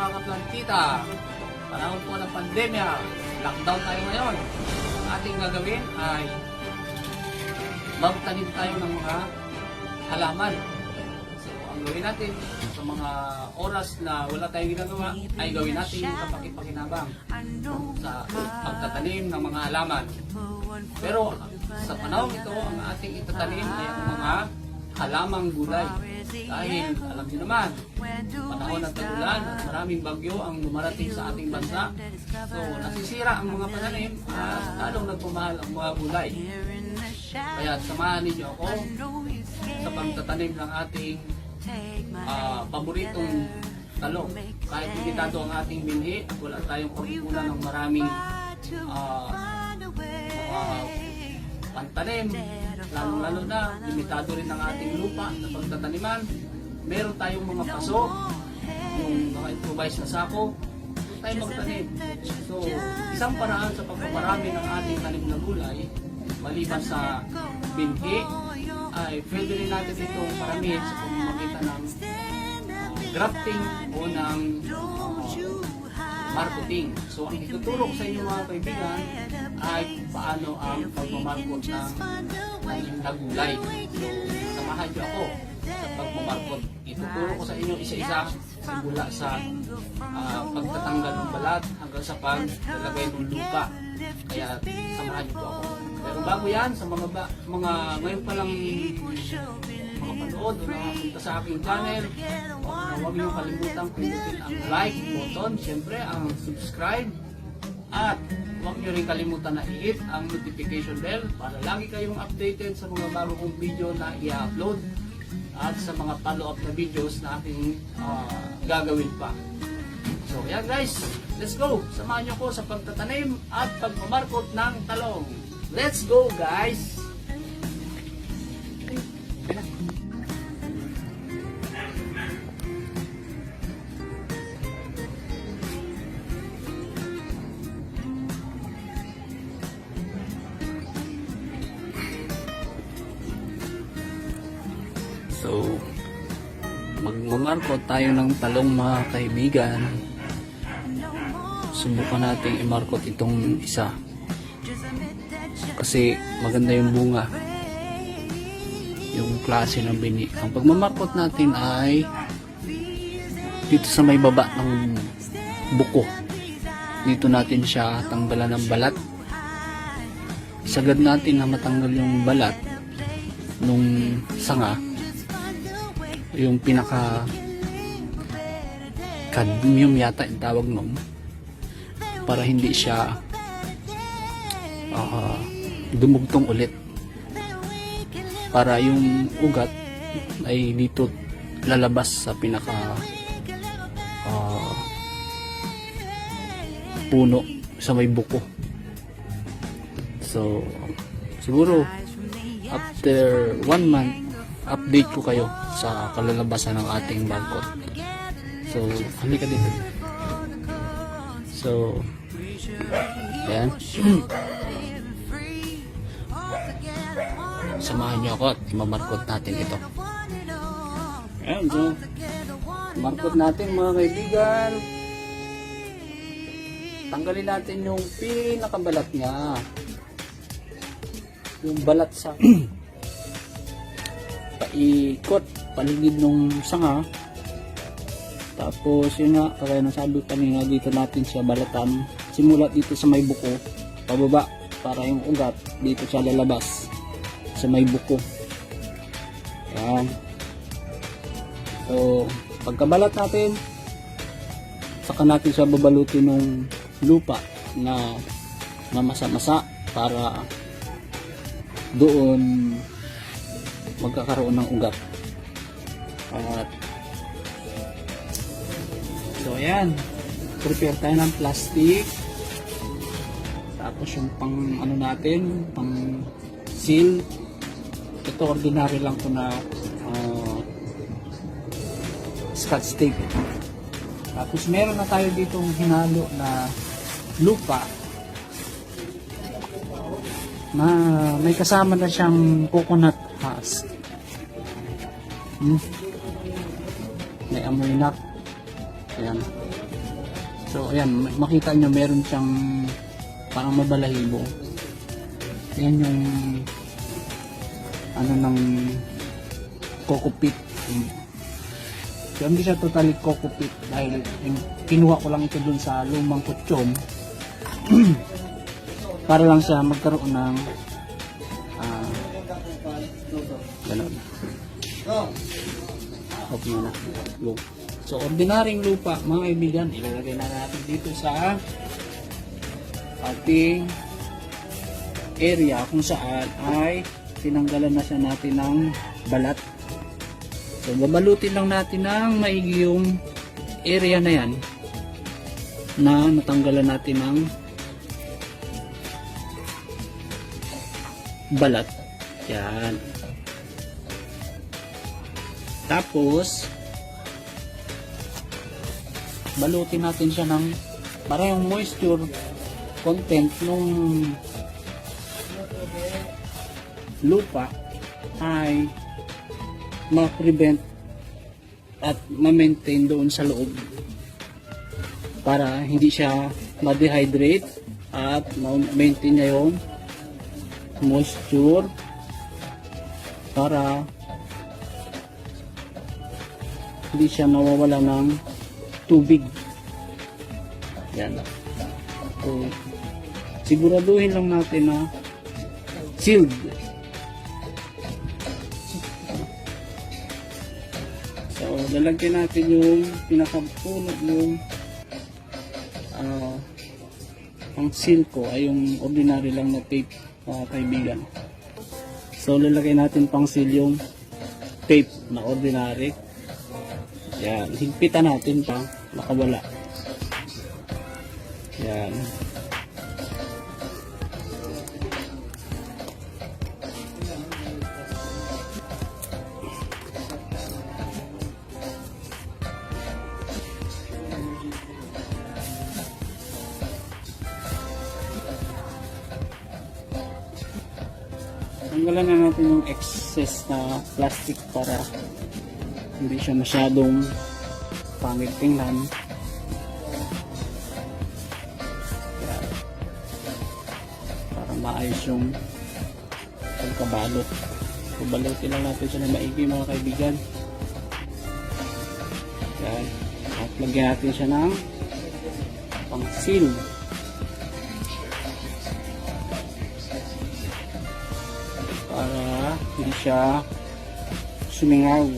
mga kaplantita, panahon po ng pandemya, lockdown tayo ngayon. Ang ating gagawin ay magtanim tayo ng mga halaman. So, ang gawin natin sa mga oras na wala tayong ginagawa ay gawin natin yung kapakipakinabang sa pagtatanim ng mga halaman. Pero sa panahon ito, ang ating itatanim ay ang mga halamang gulay. Dahil alam niyo naman, panahon ng tag-ulan at maraming bagyo ang dumarating sa ating bansa. So nasisira ang mga pananim at lalong nagpamahal ang mga gulay. Kaya samahan ninyo ako sa pagtatanim ng ating paboritong talong. Kahit limitado ang ating binhi at wala tayong pagkukunan ng maraming pantanim, lalo na limitado rin ang ating lupa sa pagtataniman. Meron tayong mga paso, yung mga improvised na sako, tayo magtanim. So, isang paraan sa pagpaparami ng ating tanim na gulay, maliban sa binhi, ay pwede rin natin itong paramihin sa pamamagitan ng grafting o ng marketing. So, ang ituturo ko sa inyo mga kaibigan ay paano ang pagmamarkot ng tanim na gulay. So, samahan niyo ako sa pagmamarkot. Ituturo ko sa inyo isa-isa simula sa pagtatanggal ng balat hanggang sa paglalagay ng lupa. Kaya samahan niyo po ako. Pero bago yan, sa mga ngayon pa lang mga panood o nakapunta sa aking channel, huwag niyo kalimutan pindutin ang like button, syempre ang subscribe, at huwag niyo rin kalimutan na i-hit ang notification bell para lagi kayong updated sa mga bago kong video na i-upload at sa mga follow-up na videos na aking gagawin pa. So yan guys, let's go! Samahan niyo ko sa pagtatanim at pagmamarkot ng talong. Let's go guys! So, magmamarkot tayo ng talong mga kaibigan. Subukan natin i-markot itong isa. Kasi maganda yung bunga. Yung klase ng bini. Ang pagmamarkot natin ay dito sa may baba ng buko. Dito natin siya tanggalan ng balat. Sagad natin na matanggal yung balat nung sanga. Yung pinaka cadmium yata yung tawag nun, para hindi siya dumugtong ulit, para yung ugat ay dito lalabas sa pinaka puno sa may buko. So siguro after 1 month update ko kayo sa kalalabasan ng ating markot. So, halika dito. So, ayan. Samahan niyo ako at mamarkot natin ito. Ayan, so, markot natin mga kaibigan. Tanggalin natin yung pinakabalat niya. Yung balat sa paikot paligid ng sanga. Tapos yun nga, kaya nasabi kanina, dito natin siya balatan simula dito sa may buko pababa, para yung ugat dito siya lalabas sa may buko. Yan. So pagkabalat natin, saka natin siya babalutin ng lupa na masa-masa para doon magkakaroon ng ugat. At so ayan, prepare tayo ng plastic, tapos yung pang ano natin, pang seal. Ito ordinary lang ko na scotch tape. Tapos meron na tayo ditong hinalo na lupa na may kasama na siyang coconut husk. May amoy na. Ayan. So ayan, makita nyo meron siyang parang mabalahibo. Yan yung ano ng coco pit. So hindi siya totally coco pit dahil kinuha ko lang ito dun sa lumang kutsyon para lang siya magkaroon ng gano'n. Okay na. So ordinaryong lupa mga kaibigan, ilalagay na natin dito sa ating area kung saan ay tinanggalan na siya natin ng balat. So babalutin lang natin ng maigi yung area na yan na natanggalan natin ng balat. Yan. Tapos balutin natin siya ng para yung moisture content nung lupa ay ma-prevent at ma-maintain doon sa loob para hindi siya ma-dehydrate at ma-maintain niya yung moisture para hindi siya mawawala ng tubig. Yan. So, siguraduhin lang natin na sealed. So, lalagyan natin yung pinakapuno yung ang seal ko ay yung ordinary lang na tape, kaibigan. So, lalagay natin pang seal yung tape na ordinary. Yan, higpitan natin pa makawala. Yan. Tanggalan na natin yung excess na plastic para hindi siya masyadong pangit tingnan. Para maayos yung pagkabalot. Balutin lang natin siya na maigi mga kaibigan. Yan. At lagyan natin siya ng pang-seal. Para hindi siya sumingaw.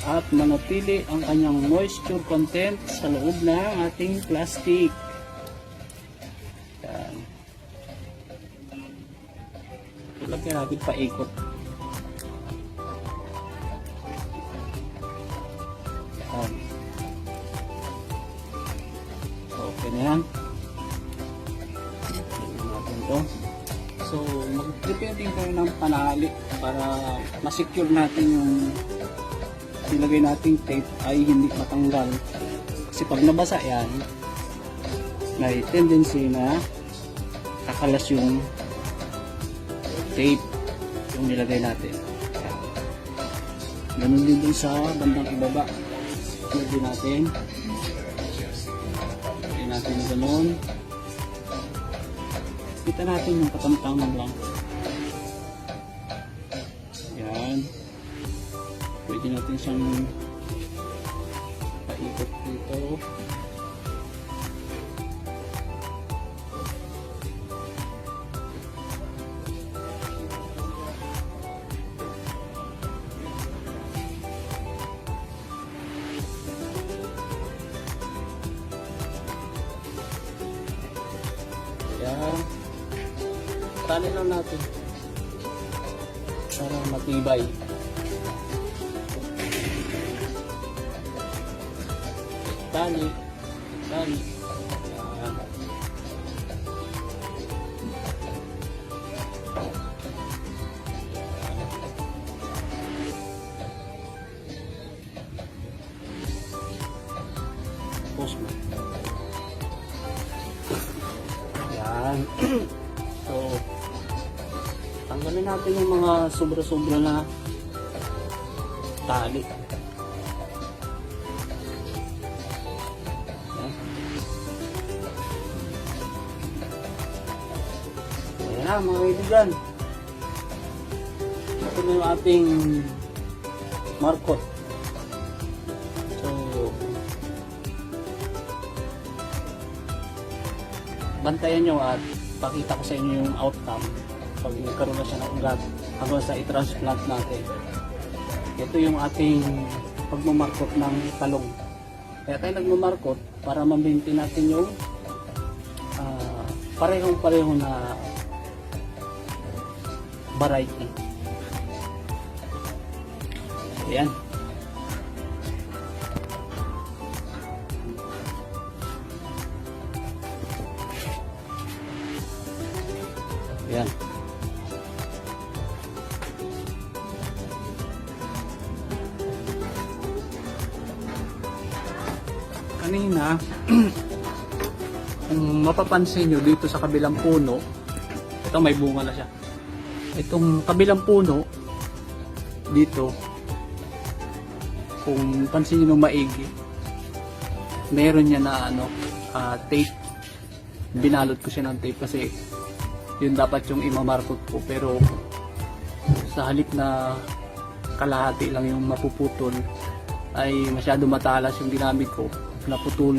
At manatili ang kanyang moisture content sa loob ng ating plastic. Yan. Ilagyan natin paikot. Yan. Okay na yan. Tignan natin ito. So, mag-prepare din tayo ng panali para ma-secure natin yung ilagay nating tape ay hindi matanggal kasi pag nabasa yan may tendency na kakalas yung tape yung nilagay natin. Ganun din dun sa bandang ibaba. Lagyan natin na ganun. Kita natin yung katamtaman lang. Yan. Pwede natin siyang paikot dito. Yan. Tali lang natin para matibay. Tali. Yan. Post mo. Yan. So, tanggalin natin yung mga sobra-sobra na tali. na mga kaibigan. Ito na yung ating markot. So, bantayan nyo at pakita ko sa inyo yung outcome pag nagkaroon na siya ng ugat hanggang sa i-transplant natin. Ito yung ating pagmamarkot ng talong. Kaya tayo nagmamarkot para ma-maintain natin yung parehong-pareho na variety. Ayan. Ayan. Kanina, kung mapapansin nyo dito sa kabilang puno, ito may bunga na siya. Itong kabilang puno, dito, kung pansin nyo maigi, meron niya na tape. Binalot ko siya ng tape kasi yun dapat yung imamarkot ko, pero sa halip na kalahati lang yung mapuputol ay masyado matalas yung ginamit ko, naputol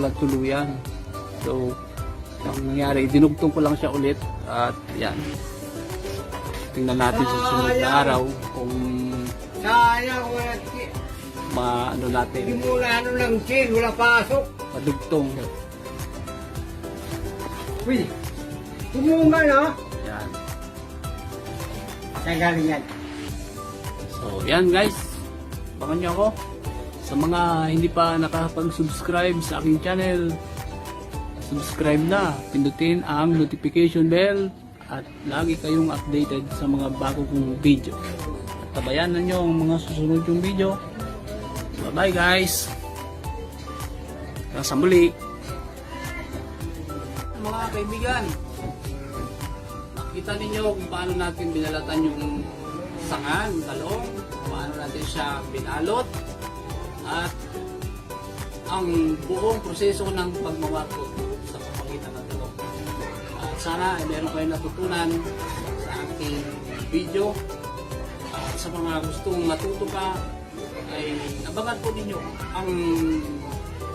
na tuluyan. So ang nangyari, dinugtong ko lang siya ulit at yan, tingnan natin sa sunod na araw kung ano natin, hindi mo na lang chin, wala pasok. madugtong. Uy, tumunga na. Yan. Saan galing yan? So, yan guys. Abangan nyo ako. Sa mga hindi pa nakapag-subscribe sa aking channel, subscribe na. Pindutin ang notification bell at lagi kayong updated sa mga bago kong video. At tabayanan nyo ang mga susunod yung video. Bye bye guys. Hanggang sa muli. Mga kaibigan, nakita ninyo kung paano natin binalatan yung sangan, talong, paano natin siya binalot, at ang buong proseso ng pagmamarkot sa pamagitan ng talong. At sana ay meron kayong natutunan sa aking video. At sa mga gustong matuto pa, ay abangan po ninyo ang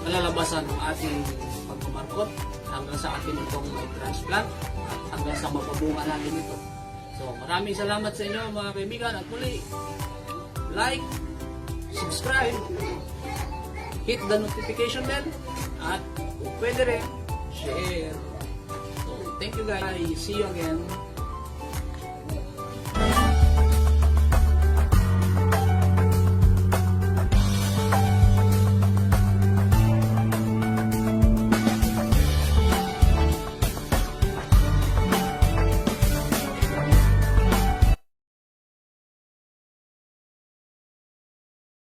malalabasan ng ating pagmamarkot hanggang sa atin itong transplant at hanggang sa mapabunga natin ito. So maraming salamat sa inyo mga kaibigan, at muli, like, subscribe, hit the notification bell, at kung pwede rin, share. So thank you guys, see you again.